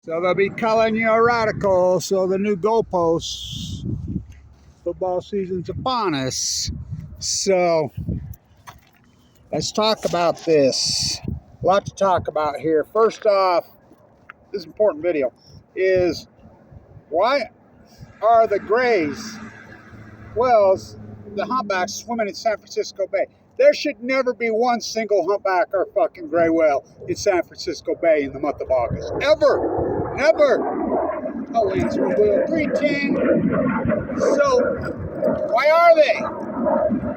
So they'll be calling you a radical. So the new goalposts, football season's upon us. So let's talk about this. A lot to talk about here. First off, this important video is why are the grays, whales, the humpbacks swimming in San Francisco Bay? There should never be one single humpback or fucking gray whale in San Francisco Bay in the month of August. Ever. Never. Oh, ladies, we will. 310. So, why are they?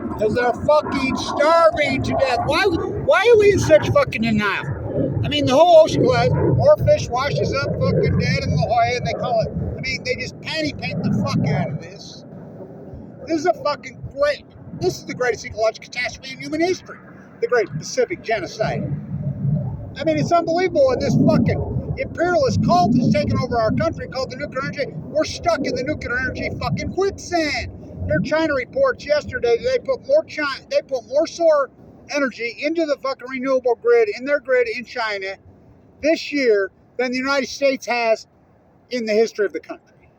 Because they're fucking starving to death. Why are we in such fucking denial? I mean, the whole ocean collides. More fish washes up fucking dead in La Jolla, and they call it. I mean, they just panty paint the fuck out of this. This is a fucking great. This is the greatest ecological catastrophe in human history. The Great Pacific Genocide. I mean, it's unbelievable. And this fucking imperialist cult is taking over our country called the nuclear energy. We're stuck in the nuclear energy fucking quicksand. Their China reports yesterday, they put more solar energy into the fucking renewable grid, in their grid in China this year than the United States has in the history of the country.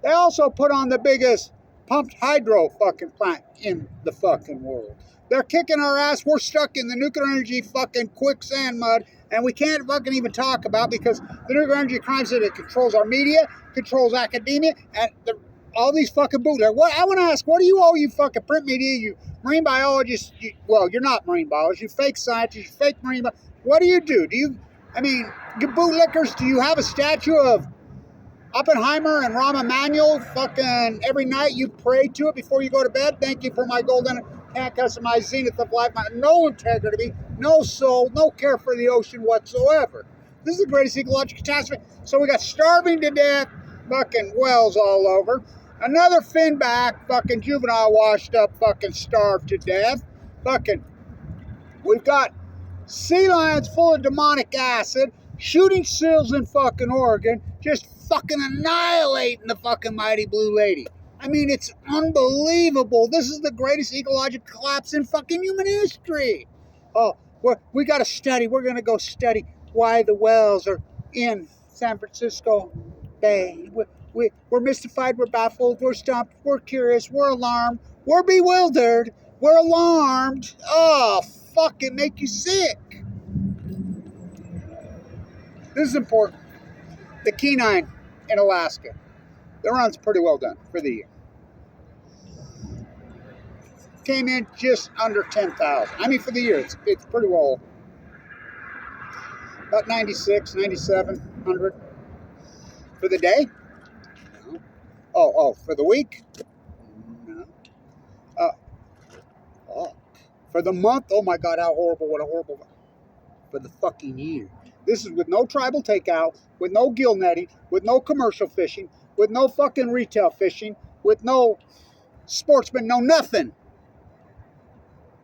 They also put on the biggest pumped hydro fucking plant in the fucking world. They're kicking our ass. We're stuck in the nuclear energy fucking quicksand mud, and we can't fucking even talk about because the nuclear energy crimes that it controls our media, controls academia, and all these fucking bootleggers. What I want to ask, what do you all, you fucking print media, you marine biologists? Well, you're not marine biologists. You fake scientists. You fake marine. What do? You bootlickers? Do you have a statue of Oppenheimer and Rahm Emanuel fucking every night you pray to it before you go to bed? Thank you for my golden, can't customize zenith of life. No integrity, no soul, no care for the ocean whatsoever. This is the greatest ecological catastrophe. So we got starving to death, fucking whales all over. Another finback, fucking juvenile washed up, fucking starved to death. Fucking, we've got sea lions full of demonic acid, shooting seals in fucking Oregon, just fucking annihilating the fucking mighty blue lady. I mean, it's unbelievable. This is the greatest ecological collapse in fucking human history. Oh, we got to study. We're going to go study why the whales are in San Francisco Bay. We're mystified. We're baffled. We're stumped. We're curious. We're alarmed. We're bewildered. We're alarmed. Oh, fuck, it make you sick. This is important. The Kenai in Alaska. The run's pretty well done for the year. Came in just under 10,000. I mean, for the year, it's pretty well. About 96, 9,700. For the day? No. Oh, for the week? No. For the month? Oh my God, how horrible. What a horrible. For the fucking year. This is with no tribal takeout, with no gill netting, with no commercial fishing, with no fucking retail fishing, with no sportsmen, no nothing.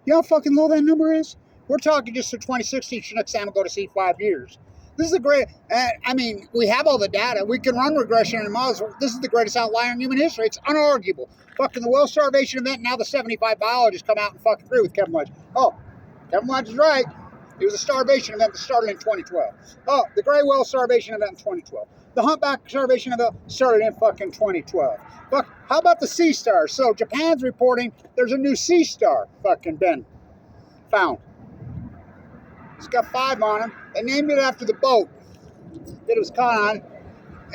You know how fucking low that number is? We're talking just for 2016 Chinook salmon go to sea 5 years. This is the great, I mean, we have all the data. We can run regression and models. This is the greatest outlier in human history. It's unarguable. Fucking the whale starvation event, now the 75 biologists come out and fucking agree with Kevin Wedge. Oh, Kevin Wedge is right. It was a starvation event that started in 2012. Oh, the gray whale starvation event in 2012. The humpback starvation event started in fucking 2012. But how about the sea stars? So Japan's reporting there's a new sea star fucking been found. It's got 5 on them. They named it after the boat that it was caught on.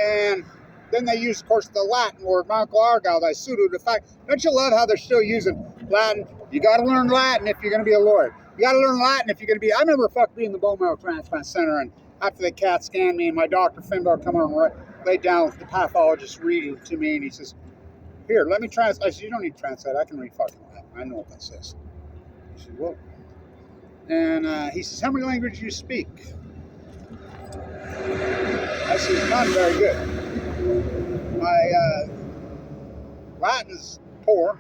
And then they used, of course, the Latin word, my Uncle Argyle, thy pseudo de facto. Don't you love how they're still using Latin? You got to learn Latin if you're going to be a lawyer. You got to learn Latin if you're going to be. I remember being in the bone marrow transplant center, and after they CAT scanned me, and my doctor Finbar come on and laid down with the pathologist reading to me, and he says, "Here, let me translate." I said, "You don't need to translate. I can read fucking Latin. I know what that says." He said, "Well," and he says, "How many languages do you speak?" I said, "Not very good. My Latin's poor.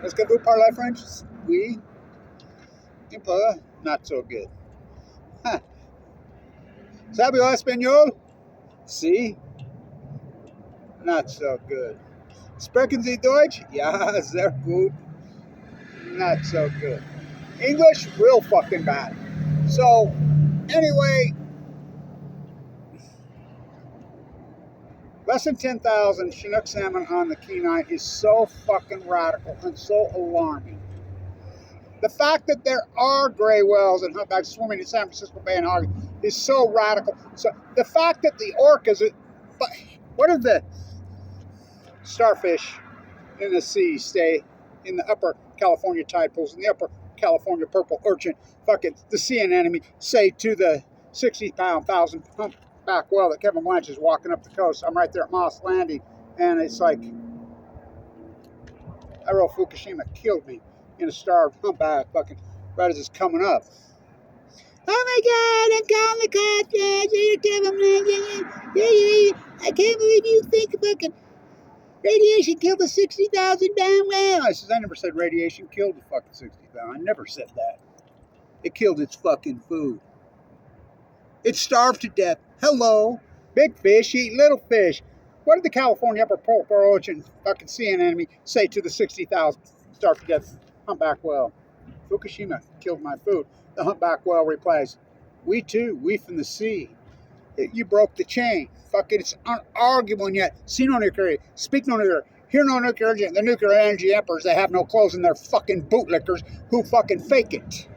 Est-ce que vous parlez French? Oui. Un peu, not so good. Huh. ¿Sabe español? Sí. Not so good. Sprechen Sie Deutsch? Ja, sehr gut. Not so good. English, real fucking bad. So, anyway, Less than 10,000 Chinook salmon on the Kenai is so fucking radical and so alarming. The fact that there are gray whales and humpbacks swimming in San Francisco Bay and August is so radical. So the fact that the orcas, what are the starfish in the sea stay in the upper California tide pools, in the upper California purple urchin, fucking the sea anemone, say to the 60-pound, 1,000 humpback whale that Kevin Blanch is walking up the coast. I'm right there at Moss Landing, and it's like, I wrote Fukushima killed me in a starved humpback fucking right as it's coming up. Oh my God, I'm calling the cops. I can't believe you think fucking radiation killed a 60,000 pound whale. I says, I never said radiation killed the fucking 60,000. I never said that. It killed its fucking food. It starved to death. Hello. Big fish eat little fish. What did the California upper purple ocean fucking sea anemone say to the 60,000 starved to death humpback whale? Fukushima killed my food. The humpback whale replies, we too, we from the sea. You broke the chain. Fuck it, it's unarguable, and yet see no nuclear, speak no nuclear, hear no nuclear. The nuclear energy emperors, they have no clothes in their fucking bootlickers who fucking fake it.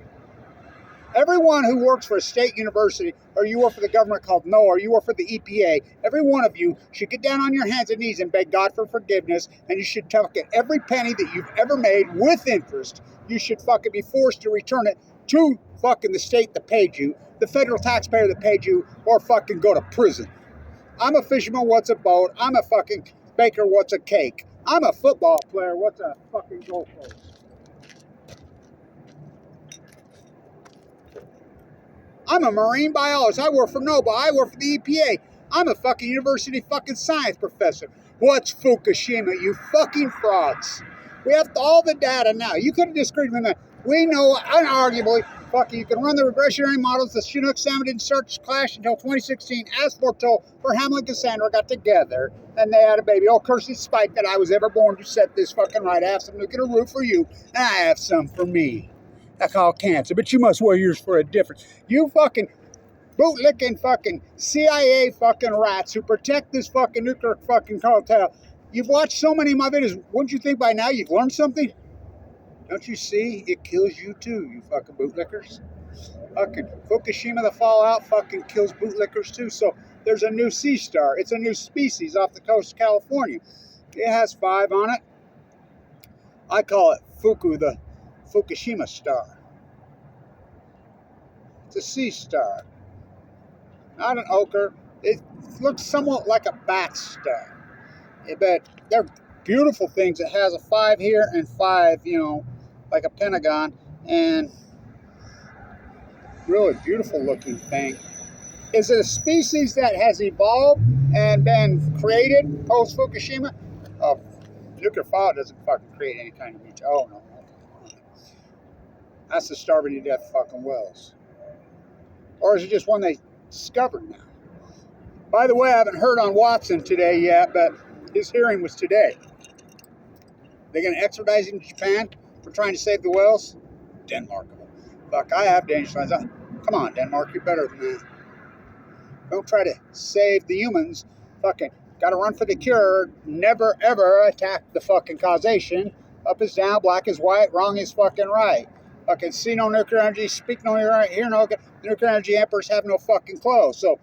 Everyone who works for a state university, or you work for the government called NOAA, or you work for the EPA, every one of you should get down on your hands and knees and beg God for forgiveness, and you should tuck it every penny that you've ever made with interest. You should fucking be forced to return it to fucking the state that paid you, the federal taxpayer that paid you, or fucking go to prison. I'm a fisherman, what's a boat? I'm a fucking baker, what's a cake? I'm a football player, what's a fucking goalpost? I'm a marine biologist. I work for NOAA. I work for the EPA. I'm a fucking university fucking science professor. What's Fukushima, you fucking frauds? We have all the data now. You could have disagreed with that. We know unarguably, fucking, you can run the regressionary models. The Chinook salmon didn't start to clash until 2016, as foretold, for Hamlin and Cassandra got together and they had a baby. Oh, curse the spite that I was ever born to set this fucking right. I have some nuclear root for you, and I have some for me. I call cancer, but you must wear yours for a difference. You fucking bootlicking fucking CIA fucking rats who protect this fucking nuclear fucking cartel. You've watched so many of my videos. Wouldn't you think by now you've learned something? Don't you see? It kills you too, you fucking bootlickers. Fucking Fukushima, the fallout fucking kills bootlickers too. So there's a new sea star. It's a new species off the coast of California. It has 5 on it. I call it Fuku, the Fukushima star. It's a sea star. Not an ochre. It looks somewhat like a bat star. But they're beautiful things. It has a 5 here and 5, you know, like a pentagon. And really beautiful looking thing. Is it a species that has evolved and been created post Fukushima? Oh, nuclear fallout doesn't fucking create any kind of beach. Oh, no. That's the starving to death fucking whales. Or is it just one they discovered now? By the way, I haven't heard on Watson today yet, but his hearing was today. They're going to extradite him to Japan for trying to save the whales? Denmark. Fuck, I have dangerous lines. Come on, Denmark, you're better than that. Don't try to save the humans. Fucking got to run for the cure. Never, ever attack the fucking causation. Up is down, black is white, wrong is fucking right. Fucking see no nuclear energy, speak no nuclear energy, hear no nuclear energy emperors have no fucking clothes. So,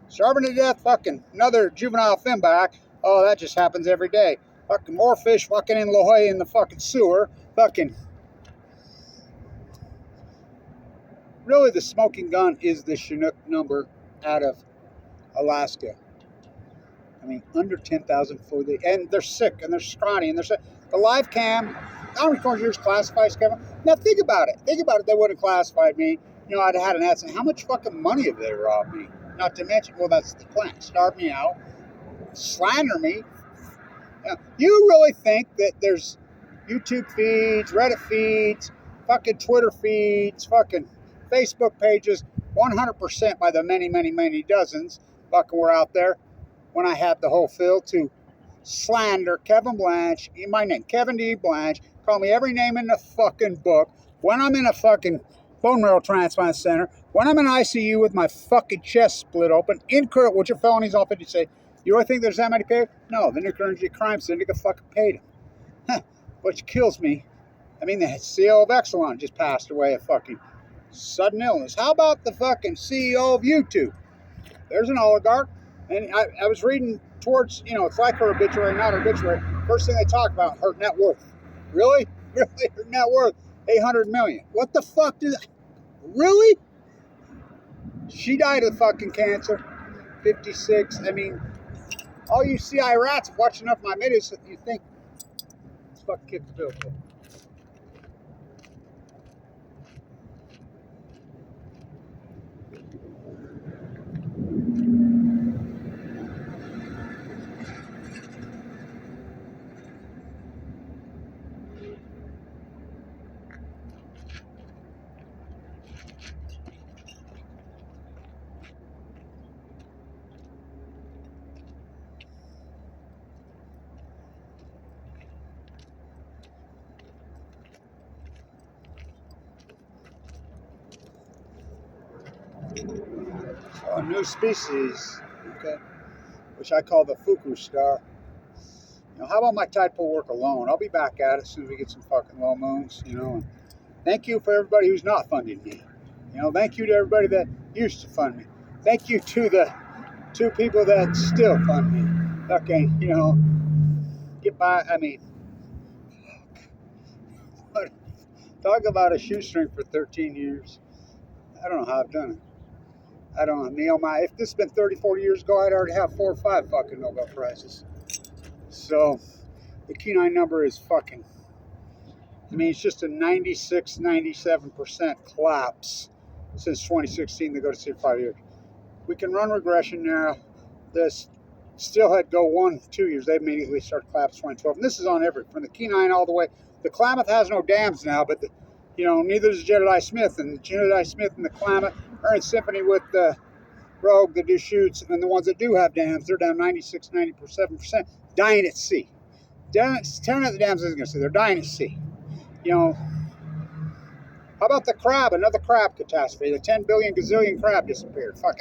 starving to death, fucking another juvenile finback. Oh, that just happens every day. Fucking more fish fucking in La Jolla in the fucking sewer. Fucking. Really, the smoking gun is the Chinook number out of Alaska. I mean, under 10,000 for the, and they're sick and they're scrawny and they're sick. The live cam, how many yours classifies, Kevin? Now think about it. Think about it. They would have classified me. You know, I'd have had an accident. How much fucking money have they robbed me? Not to mention, well, that's the plan. Starve me out, slander me. You really think that there's YouTube feeds, Reddit feeds, fucking Twitter feeds, fucking Facebook pages, 100% by the many, many, many dozens fucking were out there when I had the whole field to slander Kevin Blanch, my name, Kevin D Blanch, call me every name in the fucking book, when I'm in a fucking bone marrow transplant center, when I'm in ICU with my fucking chest split open, incurable, which are felonies, all 50 say, You really think there's that many people? No, the Nuclear Energy Crime Syndicate fucking paid them. Huh. Which kills me. I mean, the CEO of Exelon just passed away of fucking sudden illness. How about the fucking CEO of YouTube? There's an oligarch. And I was reading towards, it's like her obituary, not her obituary. First thing they talk about, her net worth. Really? Really? Her net worth, $800 million. What the fuck did that? Really? She died of fucking cancer, 56. I mean, all you CI rats watching up my videos, you think, let's fucking kick the bill. A new species, okay, which I call the Fuku star. How about my tide pool work alone? I'll be back at it as soon as we get some fucking low moons, And thank you for everybody who's not funding me. Thank you to everybody that used to fund me. Thank you to the two people that still fund me. Okay, get by. I mean, talk about a shoestring for 13 years. I don't know how I've done it. I don't know. Neil, if this had been 30, 40 years ago, I'd already have 4 or 5 fucking Nobel Prizes. So, the Kenai number is fucking, it's just a 96, 97% collapse since 2016 to go to 5 years. We can run regression now. This Steelhead go 1, 2 years. They immediately start collapse 2012. And this is on every, from the Kenai all the way. The Klamath has no dams now, but neither does Jedediah Smith. And the Jedediah Smith and the Klamath are in symphony with the Rogue, the Deschutes, and the ones that do have dams. They're down 96, 97%, dying at sea. Tearing out the dams isn't going to say they're dying at sea. How about the crab? Another crab catastrophe. The 10 billion gazillion crab disappeared. Fuck,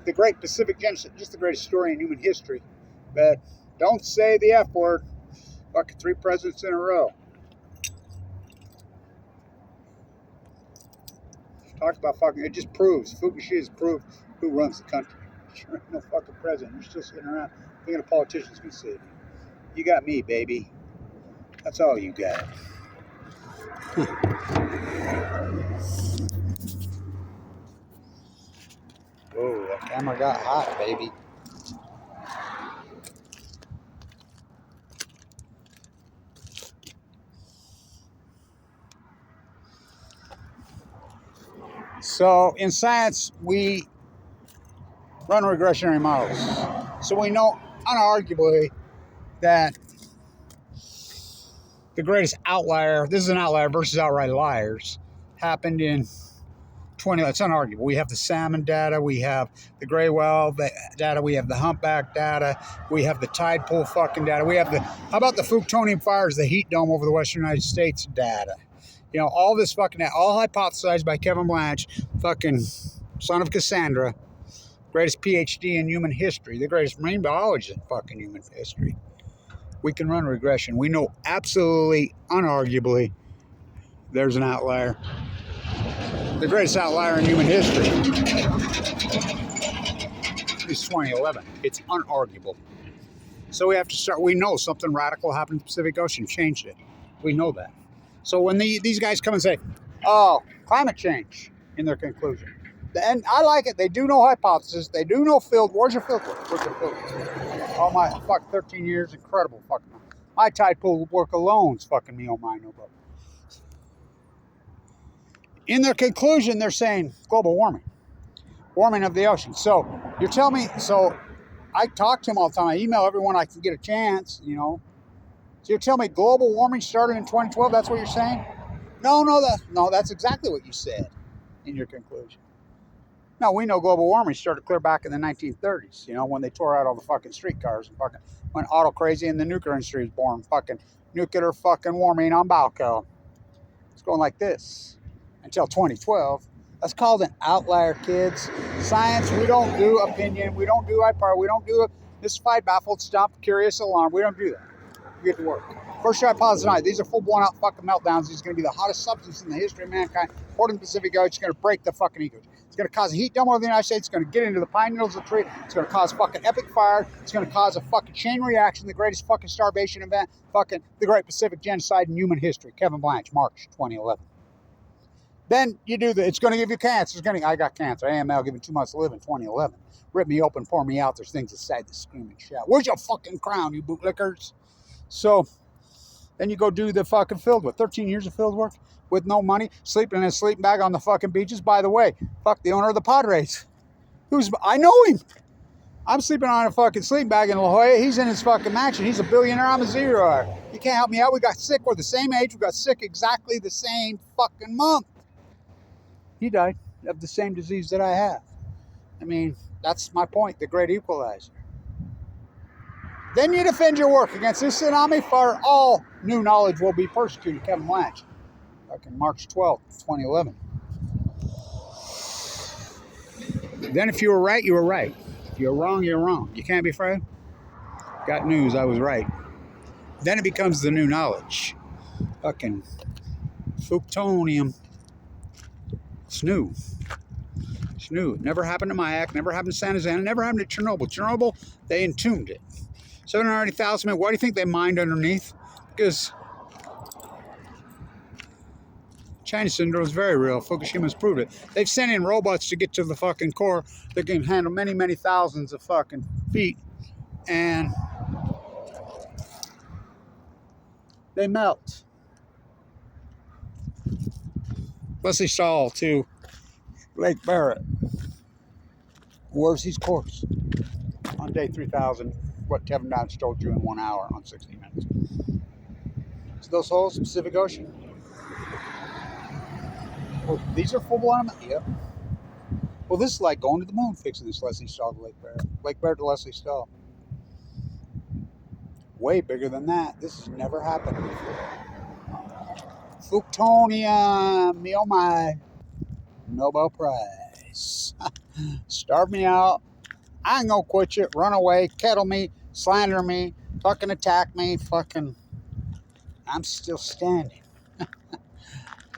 the Great Pacific Genocide, just the greatest story in human history. But don't say the F word. Fucking 3 presidents in a row. Talk about fucking, it just proves, Fukushima has proved who runs the country. Sure ain't no fucking president. You're still sitting around thinking a politician's gonna save you. You got me, baby. That's all you got. Whoa, that camera got hot, baby. So in science, we run regressionary models. So we know unarguably that the greatest outlier, this is an outlier versus outright liars, happened in 20, it's unarguable. We have the salmon data, we have the gray whale data, we have the humpback data, we have the tide pool fucking data, we have how about the Fukushima fires, the heat dome over the western United States data. All this fucking, all hypothesized by Kevin Blanch, fucking son of Cassandra, greatest PhD in human history, the greatest marine biologist in fucking human history. We can run regression. We know absolutely, unarguably, there's an outlier. The greatest outlier in human history is 2011. It's unarguable. So we have to start, we know something radical happened in the Pacific Ocean, changed it. We know that. So when these guys come and say, oh, climate change in their conclusion, and I like it, they do no hypothesis, they do no field. Where's your filter? Where's your filter? Oh my, fuck, 13 years, incredible fucking. My tide pool work alone's fucking me, oh my, no bro. In their conclusion, they're saying global warming of the ocean. So you're telling me, so I talk to them all the time, I email everyone I can get a chance, So you're telling me global warming started in 2012? That's what you're saying? No, that's exactly what you said in your conclusion. No, we know global warming started clear back in the 1930s, when they tore out all the fucking streetcars and fucking went auto crazy and the nuclear industry was born. Fucking nuclear fucking warming on Balco. It's going like this until 2012. That's called an outlier, kids. Science, we don't do opinion. We don't do hyper. We don't do mystified, baffled, stumped, curious, alarmed. We don't do that. We get to work. First hypothesis tonight. These are full blown out fucking meltdowns. These are going to be the hottest substance in the history of mankind. Port in the Pacific Ocean. It's going to break the fucking ecosystem. It's going to cause a heat dome over the United States. It's going to get into the pine needles of the tree. It's going to cause fucking epic fire. It's going to cause a fucking chain reaction. The greatest fucking starvation event. Fucking the Great Pacific Genocide in human history. Kevin Blanch, March 2011. Then you do the. It's going to give you cancer. It's going to. I got cancer. AML given 2 months to live in 2011. Rip me open, pour me out. There's things inside the screaming shout. Where's your fucking crown, you bootlickers? So then you go do the fucking field work. 13 years of field work with no money, sleeping in a sleeping bag on the fucking beaches. By the way, fuck the owner of the Padres. I know him. I'm sleeping on a fucking sleeping bag in La Jolla. He's in his fucking mansion. He's a billionaire. I'm a zero. You can't help me out. We got sick. We're the same age. We got sick exactly the same fucking month. He died of the same disease that I have. I mean, that's my point, the great equalizer. Then you defend your work against this tsunami, for all new knowledge will be persecuted. Kevin Blanch, fucking March 12th, 2011. Then if you were right, you were right. If you're wrong, you're wrong. You can't be afraid. Got news, I was right. Then it becomes the new knowledge. Fucking Fukushima. It's new. It's new. It never happened to Mayak, never happened to San Jose, never happened to Chernobyl. Chernobyl, they entombed it. 790,000 men. Why do you think they mined underneath? Because China syndrome is very real. Fukushima's proved it. They've sent in robots to get to the fucking core that can handle many, many thousands of fucking feet. And they melt. Leslie Stahl to Lake Barrett. Where's his course? On day 3000, what Kevin Blanch told you in 1 hour on 60 Minutes. So those holes, Pacific Ocean. Well, these are full blown. Yep. Well, this is like going to the moon fixing this Leslie Stahl to Lake Barrett. Lake Barrett to Leslie Stahl. Way bigger than that. This has never happened before. Fukushima, me oh my. Nobel Prize. Starve me out. I ain't gonna quit you. Run away, kettle me, slander me, fucking attack me, fucking. I'm still standing.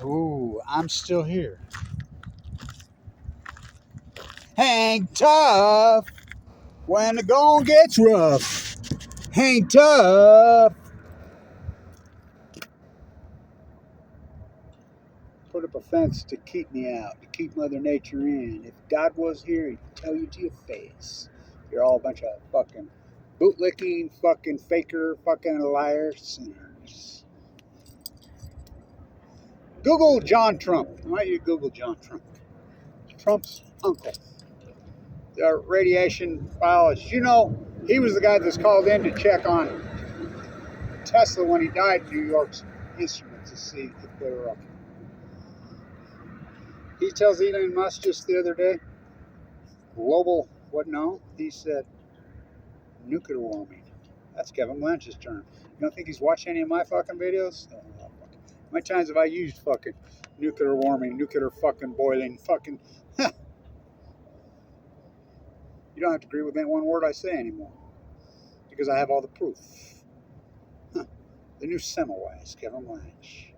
Ooh, I'm still here. Hang tough when the going gets rough. Hang tough. Put up a fence to keep me out, to keep Mother Nature in. If God was here, he'd tell you to your face. You're all a bunch of fucking bootlicking, fucking faker, fucking liar sinners. Google John Trump. Why don't you Google John Trump? Trump's uncle. The radiation biologist. You know, he was the guy that's called in to check on Tesla when he died in New York's instruments to see if they were up. He tells Elon Musk just the other day, global, what no? He said, nuclear warming. That's Kevin Blanch's term. You don't think he's watched any of my fucking videos? Oh, how many times have I used fucking nuclear warming, nuclear fucking boiling, fucking... You don't have to agree with any one word I say anymore. Because I have all the proof. The new Semmelweis, Kevin Blanch.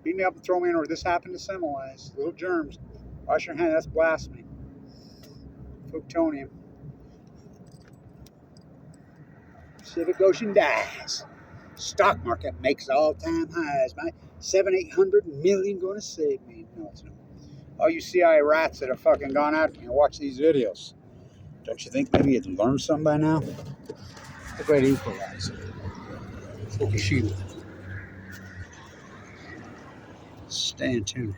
Beat me up and throw me in, or this happened to Semmelweis. Little germs. Wash your hands, that's blasphemy. Plutonium. Pacific Ocean dies. Stock market makes all-time highs. My 700-800 million going to save me. No, it's not. All you CIA rats that have fucking gone out and watch these videos. Don't you think maybe you'd learn something by now? The great equalizer. Fukushima. Stay in tune.